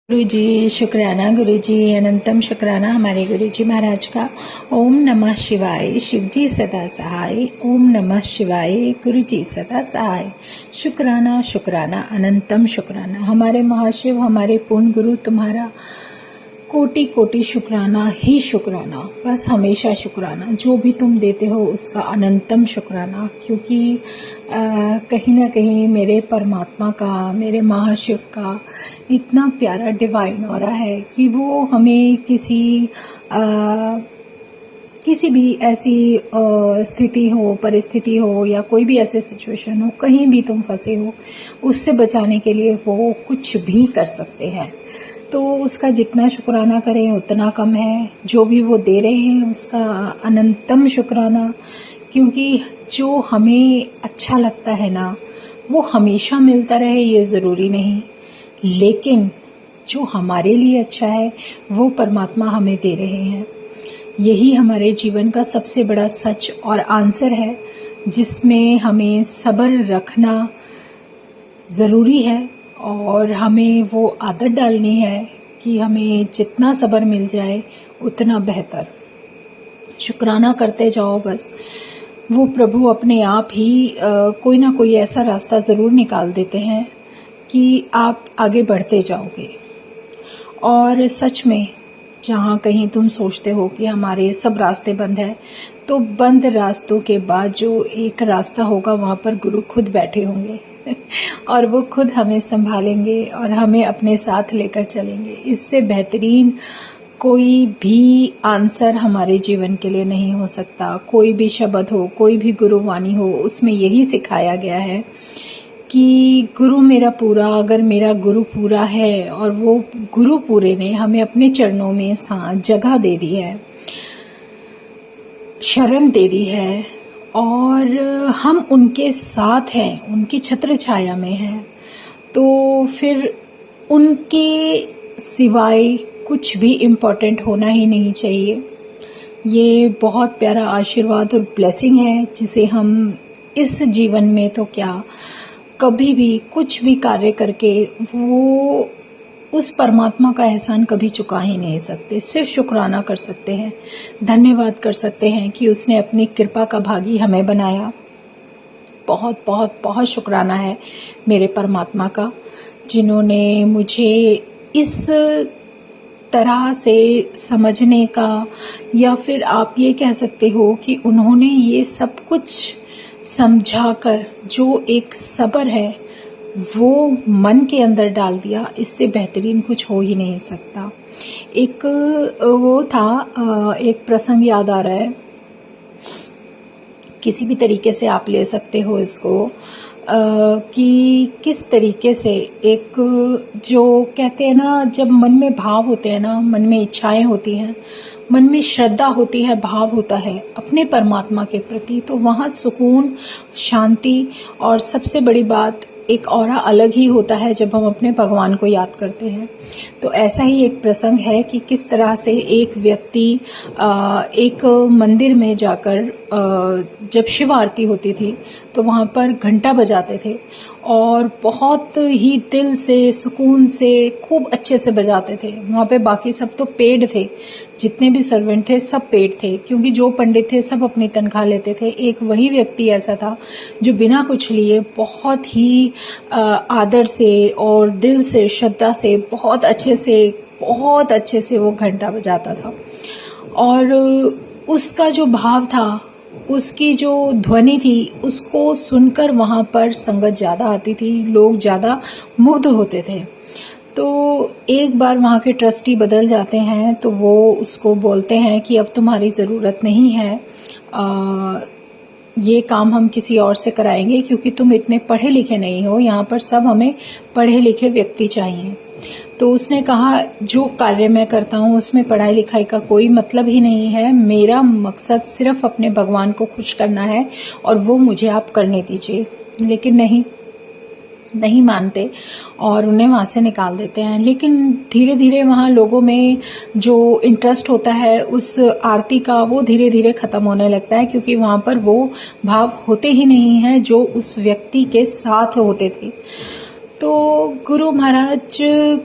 गुरु जी शुक्राना, गुरु जी अनंतम शुक्राना हमारे गुरु जी महाराज का। ओम नमः शिवाय, शिव जी सदा सहाय। ओम नमः शिवाय, गुरु जी सदा सहाय। शुक्राना शुक्राना अनंतम शुक्राना हमारे महाशिव, हमारे पूर्ण गुरु, तुम्हारा कोटि कोटि शुक्राना ही शुक्राना, बस हमेशा शुक्राना। जो भी तुम देते हो उसका अनंतम शुक्राना, क्योंकि कहीं ना कहीं मेरे परमात्मा का, मेरे महाशिव का इतना प्यारा डिवाइन ऑरा है कि वो हमें किसी भी ऐसी स्थिति हो, परिस्थिति हो, या कोई भी ऐसे सिचुएशन हो, कहीं भी तुम फंसे हो, उससे बचाने के लिए वो कुछ भी कर सकते हैं। तो उसका जितना शुक्राना करें उतना कम है। जो भी वो दे रहे हैं उसका अनंतम शुक्राना, क्योंकि जो हमें अच्छा लगता है ना, वो हमेशा मिलता रहे ये ज़रूरी नहीं, लेकिन जो हमारे लिए अच्छा है वो परमात्मा हमें दे रहे हैं। यही हमारे जीवन का सबसे बड़ा सच और आंसर है, जिसमें हमें सब्र रखना ज़रूरी है और हमें वो आदत डालनी है कि हमें जितना सब्र मिल जाए उतना बेहतर। शुक्राना करते जाओ, बस वो प्रभु अपने आप ही कोई ना कोई ऐसा रास्ता ज़रूर निकाल देते हैं कि आप आगे बढ़ते जाओगे। और सच में जहाँ कहीं तुम सोचते हो कि हमारे सब रास्ते बंद हैं, तो बंद रास्तों के बाद जो एक रास्ता होगा वहाँ पर गुरु खुद बैठे होंगे और वो खुद हमें संभालेंगे और हमें अपने साथ लेकर चलेंगे। इससे बेहतरीन कोई भी आंसर हमारे जीवन के लिए नहीं हो सकता। कोई भी शब्द हो, कोई भी गुरुवाणी हो, उसमें यही सिखाया गया है कि गुरु मेरा पूरा, अगर मेरा गुरु पूरा है, और वो गुरु पूरे ने हमें अपने चरणों में स्थान, जगह दे दी है, शरण दे दी है, और हम उनके साथ हैं, उनकी छत्र छाया में हैं, तो फिर उनके सिवाय कुछ भी इम्पोर्टेंट होना ही नहीं चाहिए। ये बहुत प्यारा आशीर्वाद और ब्लेसिंग है, जिसे हम इस जीवन में तो क्या, कभी भी कुछ भी कार्य करके वो उस परमात्मा का एहसान कभी चुका ही नहीं सकते। सिर्फ शुक्राना कर सकते हैं, धन्यवाद कर सकते हैं कि उसने अपनी कृपा का भागी हमें बनाया। बहुत बहुत बहुत शुक्राना है मेरे परमात्मा का, जिन्होंने मुझे इस तरह से समझने का, या फिर आप ये कह सकते हो कि उन्होंने ये सब कुछ समझाकर जो एक सब्र है वो मन के अंदर डाल दिया। इससे बेहतरीन कुछ हो ही नहीं सकता। एक वो था, एक प्रसंग याद आ रहा है, किसी भी तरीके से आप ले सकते हो इसको, कि किस तरीके से एक, जो कहते हैं ना, जब मन में भाव होते हैं ना, मन में इच्छाएं होती हैं, मन में श्रद्धा होती है, भाव होता है अपने परमात्मा के प्रति, तो वहाँ सुकून, शांति, और सबसे बड़ी बात एक औरा अलग ही होता है जब हम अपने भगवान को याद करते हैं। तो ऐसा ही एक प्रसंग है कि किस तरह से एक व्यक्ति एक मंदिर में जाकर, जब शिव आरती होती थी तो वहाँ पर घंटा बजाते थे, और बहुत ही दिल से, सुकून से, खूब अच्छे से बजाते थे। वहाँ पे बाकी सब तो पेड थे, जितने भी सर्वेंट थे सब पेड थे, क्योंकि जो पंडित थे सब अपनी तनख्वाह लेते थे। एक वही व्यक्ति ऐसा था जो बिना कुछ लिए बहुत ही आदर से और दिल से, श्रद्धा से, बहुत अच्छे से वो घंटा बजाता था। और उसका जो भाव था, उसकी जो ध्वनि थी, उसको सुनकर वहाँ पर संगत ज़्यादा आती थी, लोग ज़्यादा मुग्ध होते थे। तो एक बार वहाँ के ट्रस्टी बदल जाते हैं, तो वो उसको बोलते हैं कि अब तुम्हारी ज़रूरत नहीं है, ये काम हम किसी और से कराएंगे, क्योंकि तुम इतने पढ़े लिखे नहीं हो, यहाँ पर सब हमें पढ़े लिखे व्यक्ति चाहिए। तो उसने कहा, जो कार्य मैं करता हूँ उसमें पढ़ाई लिखाई का कोई मतलब ही नहीं है, मेरा मकसद सिर्फ अपने भगवान को खुश करना है, और वो मुझे आप करने दीजिए। लेकिन नहीं मानते और उन्हें वहाँ से निकाल देते हैं। लेकिन धीरे धीरे वहाँ लोगों में जो इंटरेस्ट होता है उस आरती का, वो धीरे धीरे ख़त्म होने लगता है, क्योंकि वहाँ पर वो भाव होते ही नहीं हैं जो उस व्यक्ति के साथ होते थे। तो गुरु महाराज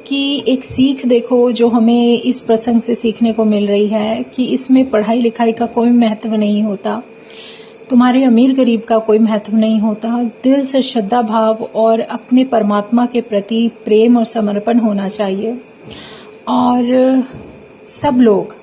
की एक सीख देखो जो हमें इस प्रसंग से सीखने को मिल रही है कि इसमें पढ़ाई लिखाई का कोई महत्व नहीं होता, तुम्हारे अमीर गरीब का कोई महत्व नहीं होता। दिल से श्रद्धा भाव और अपने परमात्मा के प्रति प्रेम और समर्पण होना चाहिए। और सब लोग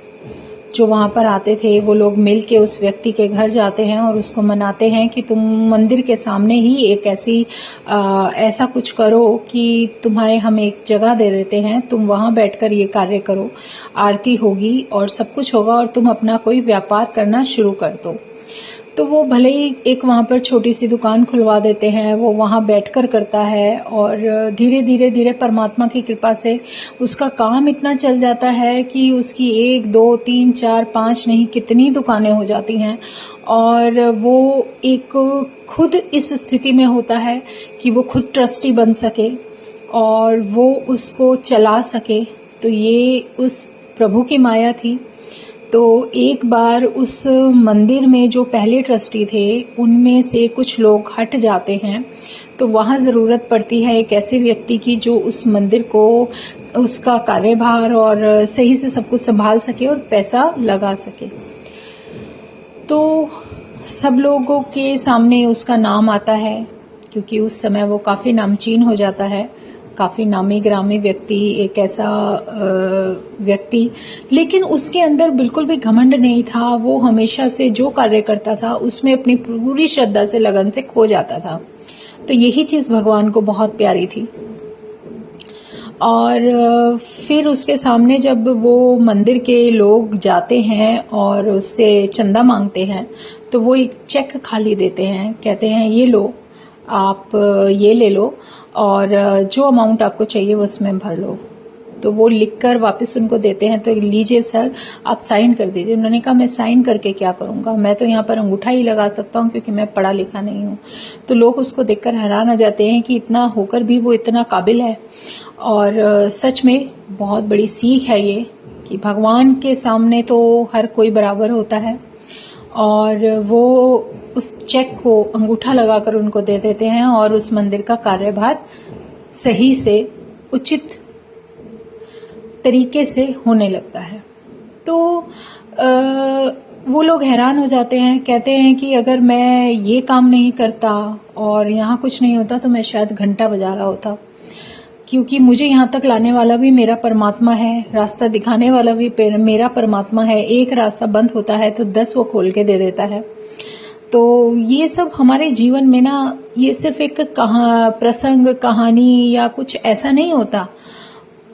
जो वहाँ पर आते थे वो लोग मिल के उस व्यक्ति के घर जाते हैं और उसको मनाते हैं कि तुम मंदिर के सामने ही एक ऐसा कुछ करो कि तुम्हारे हम एक जगह दे देते हैं, तुम वहाँ बैठकर ये कार्य करो, आरती होगी और सब कुछ होगा और तुम अपना कोई व्यापार करना शुरू कर दो। तो वो भले ही एक वहाँ पर छोटी सी दुकान खुलवा देते हैं, वो वहाँ बैठकर करता है और धीरे धीरे धीरे परमात्मा की कृपा से उसका काम इतना चल जाता है कि उसकी 1 2 3 4 5 नहीं कितनी दुकानें हो जाती हैं और वो एक खुद इस स्थिति में होता है कि वो खुद ट्रस्टी बन सके और वो उसको चला सके। तो ये उस प्रभु की माया थी। तो एक बार उस मंदिर में जो पहले ट्रस्टी थे उनमें से कुछ लोग हट जाते हैं, तो वहाँ ज़रूरत पड़ती है एक ऐसे व्यक्ति की जो उस मंदिर को उसका कार्यभार और सही से सब कुछ संभाल सके और पैसा लगा सके। तो सब लोगों के सामने उसका नाम आता है क्योंकि उस समय वो काफ़ी नामचीन हो जाता है, काफ़ी नामी ग्रामी व्यक्ति, एक ऐसा व्यक्ति, लेकिन उसके अंदर बिल्कुल भी घमंड नहीं था। वो हमेशा से जो कार्य करता था उसमें अपनी पूरी श्रद्धा से लगन से खो जाता था। तो यही चीज़ भगवान को बहुत प्यारी थी। और फिर उसके सामने जब वो मंदिर के लोग जाते हैं और उससे चंदा मांगते हैं तो वो एक चेक खाली देते हैं, कहते हैं ये लो, आप ये ले लो और जो अमाउंट आपको चाहिए वो उसमें भर लो। तो वो लिखकर वापस उनको देते हैं, तो लीजिए सर आप साइन कर दीजिए। उन्होंने कहा मैं साइन करके क्या करूँगा, मैं तो यहाँ पर अंगूठा ही लगा सकता हूँ क्योंकि मैं पढ़ा लिखा नहीं हूँ। तो लोग उसको देखकर हैरान हो जाते हैं कि इतना होकर भी वो इतना काबिल है। और सच में बहुत बड़ी सीख है ये कि भगवान के सामने तो हर कोई बराबर होता है। और वो उस चेक को अंगूठा लगाकर उनको दे देते हैं और उस मंदिर का कार्यभार सही से उचित तरीके से होने लगता है। तो वो लोग हैरान हो जाते हैं, कहते हैं कि अगर मैं ये काम नहीं करता और यहाँ कुछ नहीं होता तो मैं शायद घंटा बजा रहा होता, क्योंकि मुझे यहाँ तक लाने वाला भी मेरा परमात्मा है, रास्ता दिखाने वाला भी मेरा परमात्मा है। एक रास्ता बंद होता है तो 10 वो खोल के दे देता है। तो ये सब हमारे जीवन में ना, ये सिर्फ एक प्रसंग कहानी या कुछ ऐसा नहीं होता।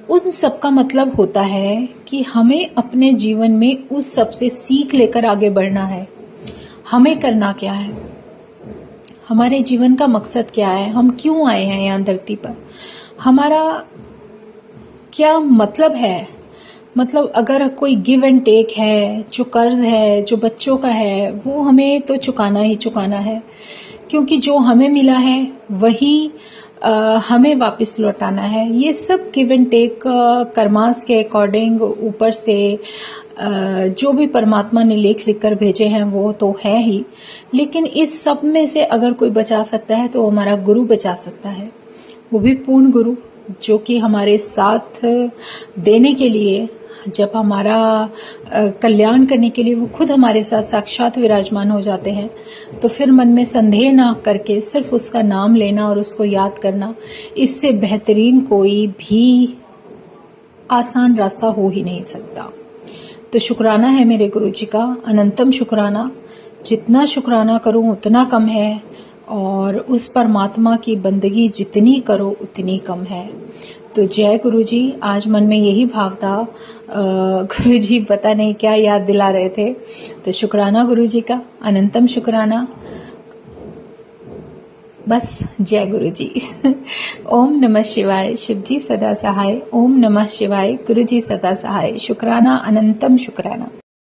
उन सब का मतलब होता है कि हमें अपने जीवन में उस सब से सीख लेकर आगे बढ़ना है। हमें करना क्या है, हमारे जीवन का मकसद क्या है, हम क्यों आए हैं यहाँ धरती पर, हमारा क्या मतलब है। मतलब अगर कोई गिव एंड टेक है, जो कर्ज है, जो बच्चों का है, वो हमें तो चुकाना ही चुकाना है, क्योंकि जो हमें मिला है वही हमें वापस लौटाना है। ये सब गिव एंड टेक कर्मास के अकॉर्डिंग ऊपर से जो भी परमात्मा ने लेख लिख कर भेजे हैं वो तो है ही, लेकिन इस सब में से अगर कोई बचा सकता है तो हमारा गुरु बचा सकता है, वो भी पूर्ण गुरु, जो कि हमारे साथ देने के लिए, जब हमारा कल्याण करने के लिए वो खुद हमारे साथ साक्षात विराजमान हो जाते हैं, तो फिर मन में संदेह ना करके सिर्फ उसका नाम लेना और उसको याद करना, इससे बेहतरीन कोई भी आसान रास्ता हो ही नहीं सकता। तो शुक्राना है मेरे गुरु जी का, अनंतम शुक्राना। जितना शुक्राना करूं उतना कम है और उस परमात्मा की बंदगी जितनी करो उतनी कम है। तो जय गुरु जी। आज मन में यही भाव था, गुरु जी पता नहीं क्या याद दिला रहे थे। तो शुक्राना गुरु जी का, अनंतम शुक्राना। बस जय गुरु जी। ओम नमः शिवाय। शिव जी सदा सहाय। ओम नमः शिवाय। गुरु जी सदा सहाय। शुक्राना, अनंतम शुक्राना।